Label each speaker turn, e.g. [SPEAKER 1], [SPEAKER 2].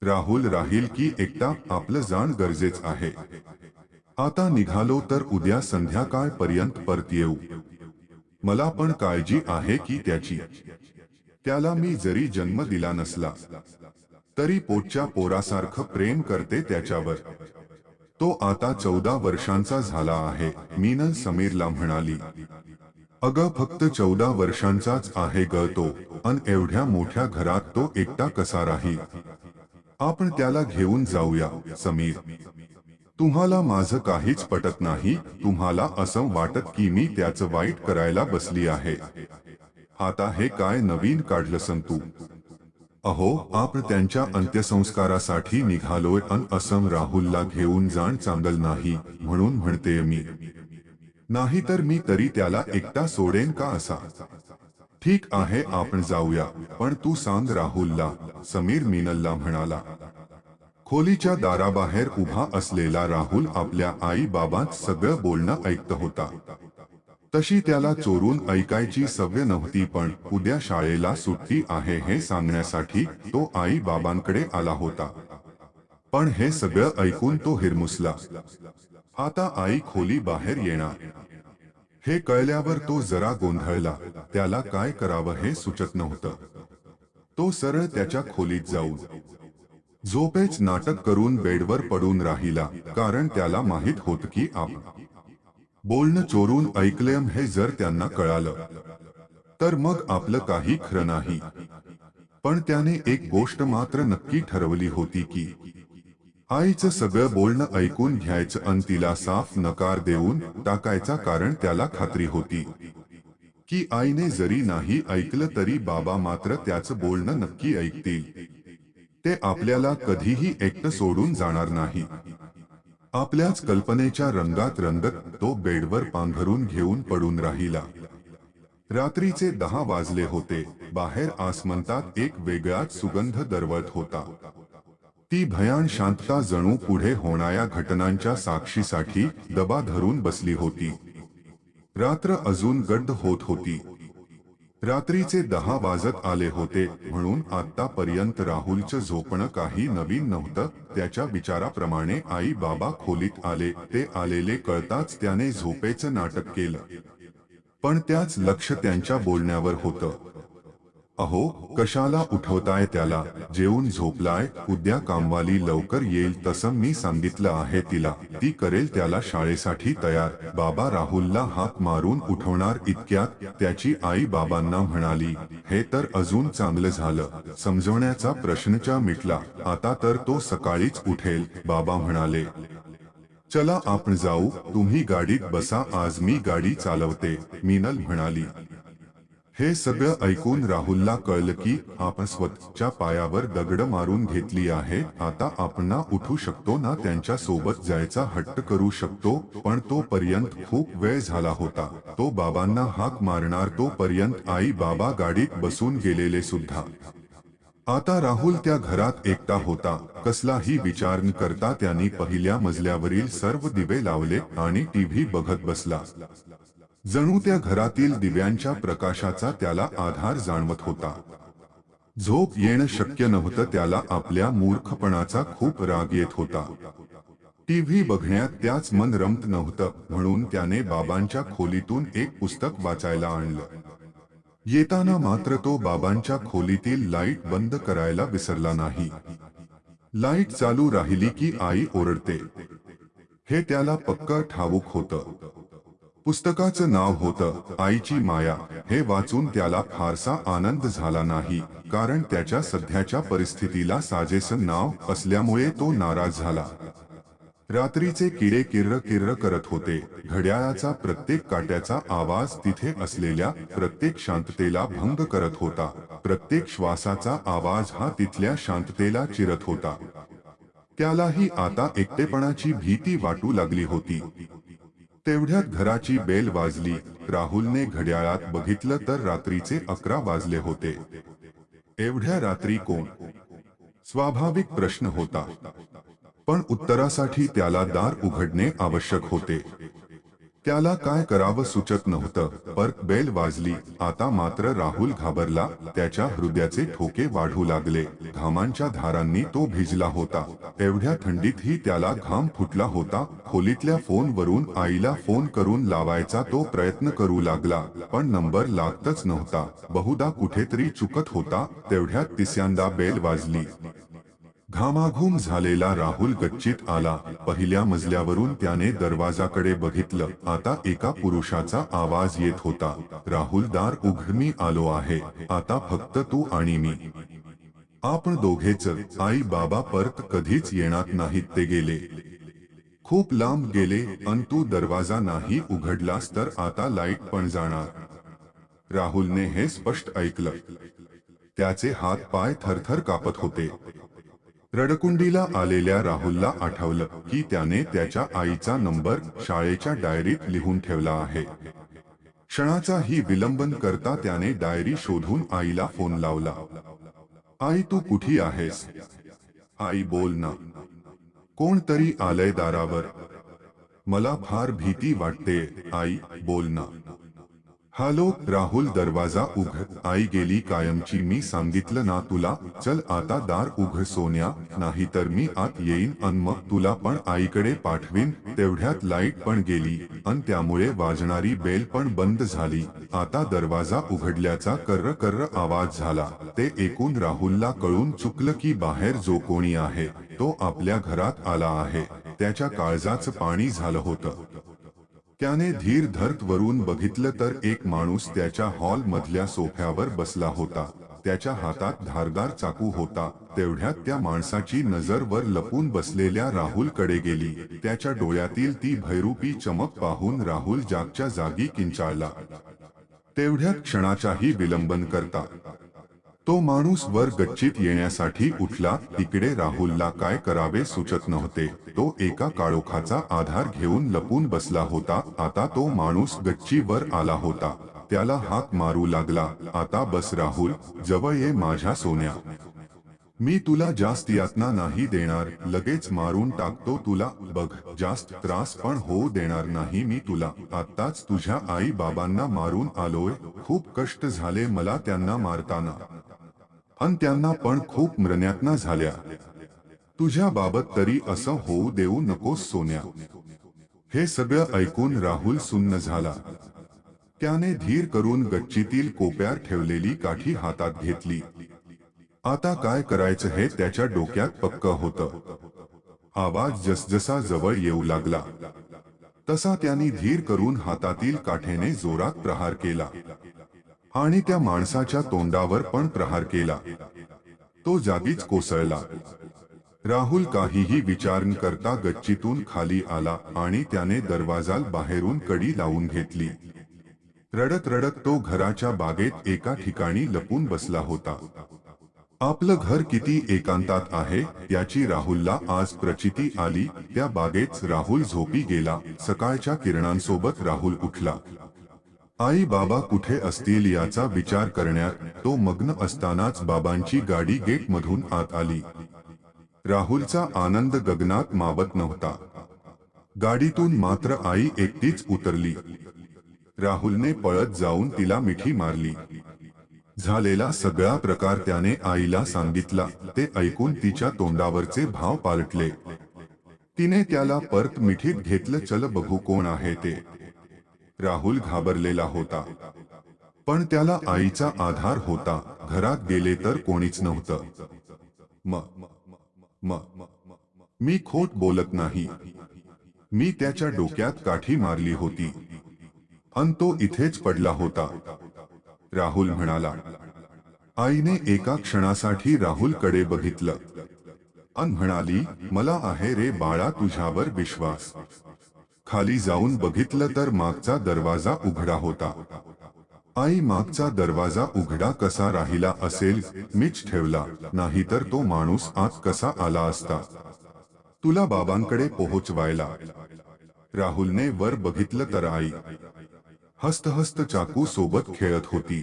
[SPEAKER 1] राहुल राहील की एकटा आपलं जाण गरजेच आहे। आता निघालो तर उद्या संध्याकाळपर्यंत परत येऊ। मला पण काळजी आहे की त्याची। त्याला मी जरी जन्म दिला नसला तरी पोटच्या पोरासारखं प्रेम करते त्याच्यावर। तो आता 14 वर्षांचा झाला आहे, मीनल समीरला म्हणाली। अगं फक्त 14 वर्षांचाच आहे ग तो, अन एवढ्या मोठ्या घरात तो एकटा कसा राहील? आपण त्याला घेऊन जाऊया, समीर। तुम्हाला माझं काहीच पटत नाही, तुम्हाला असं वाटत की मी त्याचं वाईट करायला बसली आहे। आता हे काय नवीन काढलंसन तू? अहो आपण त्यांच्या अंत्यसंस्कारासाठी निघालोय अन असं राहुलला घेऊन जाण चांगलं नाही, म्हणून म्हणतेय मी। नाहीतर मी तरी त्याला एकटा सोडेन का असा? ठीक आहे आपण जाऊया, पण तू सांग राहुलला, समीर मीनलला म्हणाला। खोलीच्या दाराबाहेर उभा असलेला राहुल आपल्या आई बाबांत सगळं बोलणं ऐकत होता। तशी त्याला चोरून ऐकायची सवय नव्हती, पण उद्या शाळेला सुट्टी आहे हे सांगण्यासाठी तो आई बाबांकडे आला होता। पण हे सगळं ऐकून तो हिरमुसला। आता आई खोली बाहेर येणार हे कळल्यावर तो जरा गोंधळला, त्याला काय करावं हे सुचत नव्हतं। तो सरळ त्याच्या खोलीत जाऊन झोपेच नाटक करून बेडवर पडून राहिला, कारण त्याला माहित होतं की आपण बोलणं चोरून ऐकलंय हे जर त्यांना कळालं तर मग आपलं काही खरं नाही। पण त्याने एक गोष्ट मात्र नक्की ठरवली होती की आईचं सगळं बोलणं ऐकून घ्यायचं अन तिला साफ नकार देऊन टाकायचा, कारण त्याला खात्री होती की आईने जरी नाही ऐकलं तरी बाबा मात्र त्याचं बोलणं नक्की ऐकतील। ते आपल्याला कधीही एकटं सोडून जाणार नाही। आपल्याच कल्पनेच्या रंगात रंगत तो बेडवर पांघरून घेऊन पडून राहिला। रात्रीचे 10 वाजले होते, बाहेर आसमंतात एक वेगळाच सुगंध दरवळत होता। ती भयान शांतता जणू पुढे होणाऱ्या घटनांच्या साक्षीसाठी दबा धरून बसली होती। रात्र अजून गडद होत होती। रात्रीचे 10 वाजत आले होते, म्हणून आत्तापर्यंत राहुलचं झोपणं काही नवीन नव्हतं। त्याच्या विचाराप्रमाणे आई बाबा खोलीत आले, ते आलेले कळताच त्याने झोपेचं नाटक केलं। पण त्याच लक्ष त्यांच्या बोलण्यावर होतं। अहो कशाला उठवताय त्याला, जेवून झोपलाय, उद्या कामवाली लवकर येईल तसं मी सांगितलं आहे तिला, ती करेल त्याला शाळेसाठी तयार। बाबा राहुलला हाक मारून उठवणार इतक्यात त्याची आई बाबांना म्हणाली, हे तर अजून चांगलं झालं, समजवण्याचा प्रश्नच मिटला, आता तर तो सकाळीच उठेल। बाबा म्हणाले, चला आपण जाऊ, तुम्ही गाडीत बसा, आज मी गाडी चालवते, मीनल म्हणाली। हे सगळं ऐकून राहुलला कळलं की आपण स्वतःच्या पायावर दगड मारून घेतली आहे, आता आपण ना उठू शकतो ना त्यांच्या सोबत जायचा हट्ट करू शकतो। पण तोपर्यंत खूप वेळ झाला होता। तो बाबांना हाक मारणार तोपर्यंत आई बाबा गाडीत बसून गेलेले सुद्धा। आता राहुल त्या घरात एकटा होता। कसलाही विचार न करता त्यांनी पहिल्या मजल्यावरील सर्व दिवे लावले आणि टीव्ही बघत बसला। जणू त्या घरातील दिव्यांच्या प्रकाशाचा त्याला आधार जाणवत होता। झोप येणं शक्य नव्हतं त्याला, आपल्या मूर्खपणाचा खूप राग येत होता। टीव्ही बघण्यात त्याच मन रमत नव्हतं, म्हणून त्याने बाबांच्या खोलीतून एक पुस्तक वाचायला आणलं। येताना मात्र तो बाबांच्या खोलीतील लाईट बंद करायला विसरला नाही। लाईट चालू राहिली की आई ओरडते, हे त्याला पक्क ठाऊक होतं। पुस्तकाचं नाव होतं आईची माया। हे वाचून त्याला फारसा आनंद झाला नाही, कारण त्याच्या सध्याच्या परिस्थितीला साजेसं नाव असल्यामुळे तो नाराज झाला। रात्रीचे किडे किर्र किर्र करत होते, घड्याळाचा प्रत्येक काट्याचा आवाज तिथे असलेल्या प्रत्येक शांततेला भंग करत होता, प्रत्येक श्वासाचा आवाज हा तिथल्या शांततेला चिरत होता। त्यालाही आता एकटेपणाची भीती वाटू लागली होती। तेवढ्यात घराची बेल वाजली। राहुलने घड्याळात बघितलं तर रात्रीचे 11 वाजले होते। एवढ्या रात्री कोण? स्वाभाविक प्रश्न होता, पण उत्तरासाठी त्याला दार उघडणे आवश्यक होते। त्याला काय करावं सुचत नव्हतं. परत बेल वाजली. आता मात्र राहुल घाबरला. त्याच्या हृदयाचे ठोके वाढू लागले. घामांच्या धारांनी तो भिजला होता. एवढ्या थंडीतही त्याला घाम फुटला होता. खोलीतल्या फोनवरून आईला फोन करून लावायचा तो प्रयत्न करू लागला, पण नंबर लागतच नव्हता. बहुधा कुठेतरी चुकत होता. तेवढ्यात तिसऱ्यांदा बेल वाजली. घामाघूम झालेला राहुल गच्चीत आला. पहिल्या मजल्यावरून त्याने दरवाजाकडे बघितलं. आता एका पुरुषाचा आवाज येत होता. राहुल, दार उघड, मी आलो आहे. आता फक्त तू आणि मी. आपण दोघेच. आई बाबा परत कधीच येणार नाहीत, ते गेले. खूप लांब गेले. अन तू दरवाजा नाही उघडलास तर आता लाईट पण जाणार. राहुलने हे स्पष्ट ऐकलं. त्याचे हात पाय थरथर कापत होते. रडकुंडीला आलेल्या राहुलला आठवलं की त्याने त्याच्या आईचा नंबर शाळेच्या डायरीत लिहून ठेवला आहे. क्षणाचाही विलंबन करता त्याने डायरी शोधून आईला फोन लावला. आई, तू कुठी आहेस? आई, बोल ना. कोणतरी आलंय दारावर. मला फार भीती वाटते. आई, बोल ना. हॅलो. राहुल, दरवाजा उघड. आई गेली कायमची. मी सांगितलं ना तुला. चल आता दार उघड सोन्या, नाहीतर मी आत येईन अन मग तुला पण आईकडे पाठवीन. तेवढ्यात लाईट पण गेली अन त्यामुळे वाजणारी बेल पण बंद झाली. आता दरवाजा उघडल्याचा कर्र कर्र आवाज झाला. ते ऐकून राहुलला कळून चुकलं की बाहेर जो कोणी आहे तो आपल्या घरात आला आहे. त्याच्या काळजाचं पाणी झालं होतं. त्याने धीर धरत वरून बघितलं तर एक माणूस त्याच्या हॉल मधल्या सोफ्यावर बसला होता. त्याच्या हातात धारदार चाकू होता. तेवढ्यात त्या माणसाची नजर वर लपून बसलेल्या राहुलकडे गेली. त्याच्या डोळ्यातील ती भयरूपी चमक पाहून राहुल जागच्या जागी किंचाळला. तेवढ्यात क्षणाचाही विलंबन करता तो माणूस वर गच्चीत येण्यासाठी उठला. तिकडे राहुलला काय करावे सुचत नव्हते. तो एका काळोखाचा आधार घेऊन लपून बसला होता. आता तो माणूस गच्चीवर आला होता. त्याला हाक मारू लागला. आता बस राहुल, जवळ ये माझ्या सोन्या. मी तुला जास्त यातना नाही देणार. लगेच मारून टाकतो तुला. बघ, जास्त त्रास पण होऊ देणार नाही मी तुला. आत्ताच तुझ्या आई बाबांना मारून आलोय. खूप कष्ट झाले मला त्यांना मारताना, अन त्यांना पण खूप मरण्यातना झाल्या. तुझ्या बाबत तरी असं होऊ देऊ नकोस सोन्या. हे सगळं ऐकून राहुल सुन्न झाला. त्याने धीर करून गच्चीतील कोप्यार ठेवलेली काठी हातात घेतली. आता काय करायचं हे त्याच्या डोक्यात पक्क होतं. आवाज जसजसा जवळ येऊ लागला तसा त्यांनी धीर करून हातातील काठीने जोरात प्रहार केला आणि त्या माणसाच्या तोंडावर पण प्रहार केला. तो जागीच कोसळला. राहुल काहीही विचार न करता गच्चीतून खाली आला आणि त्याने दरवाजाला बाहेरून कडी लावून घेतली. रडत रडत तो घराच्या बागेत एका ठिकाणी लपून बसला होता. आपलं घर किती एकांतात आहे याची राहुलला आज प्रचिती आली. त्या बागेत राहुल झोपी गेला. सकाळच्या किरणांसोबत राहुल उठला. आई बाबा कुठे असतील याचा विचार करण्यात तो मग्न असतानाच बाबांची गाडी गेटमधून आत आली. राहुलचा आनंद गगनात मावत नव्हता. गाडीतून मात्र आई एकटीच उतरली. राहुलने पळत जाऊन तिला मिठी मारली. झालेला सगळा प्रकार त्याने आईला सांगितला. ते ऐकून तिच्या तोंडावरचे भाव पालटले. तिने त्याला परत मिठीत घेतलं. चल बघू कोण आहे ते. राहुल घाबरलेला होता, पण त्याला आईचा आधार होता. घरात गेले तर कोणीच नव्हतं. मी खोट बोलत नाही. मी त्याच्या डोक्यात काठी मारली होती अन तो इथेच पडला होता, राहुल म्हणाला. आईने एका क्षणासाठी राहुलकडे बघितलं अन म्हणाली, मला आहे रे बाळा तुझ्यावर विश्वास. खाली जाऊन बघितलं तर मागचा दरवाजा उघडा होता. आई, मागचा दरवाजा उघडा कसा राहिला असेल? मीच ठेवला, नाहीतर तो माणूस आत कसा आला असता तुला बाबांकडे पोहोचवायला? राहुलने वर बघितलं तर आई हस्त हस्त चाकू सोबत खेळत होती.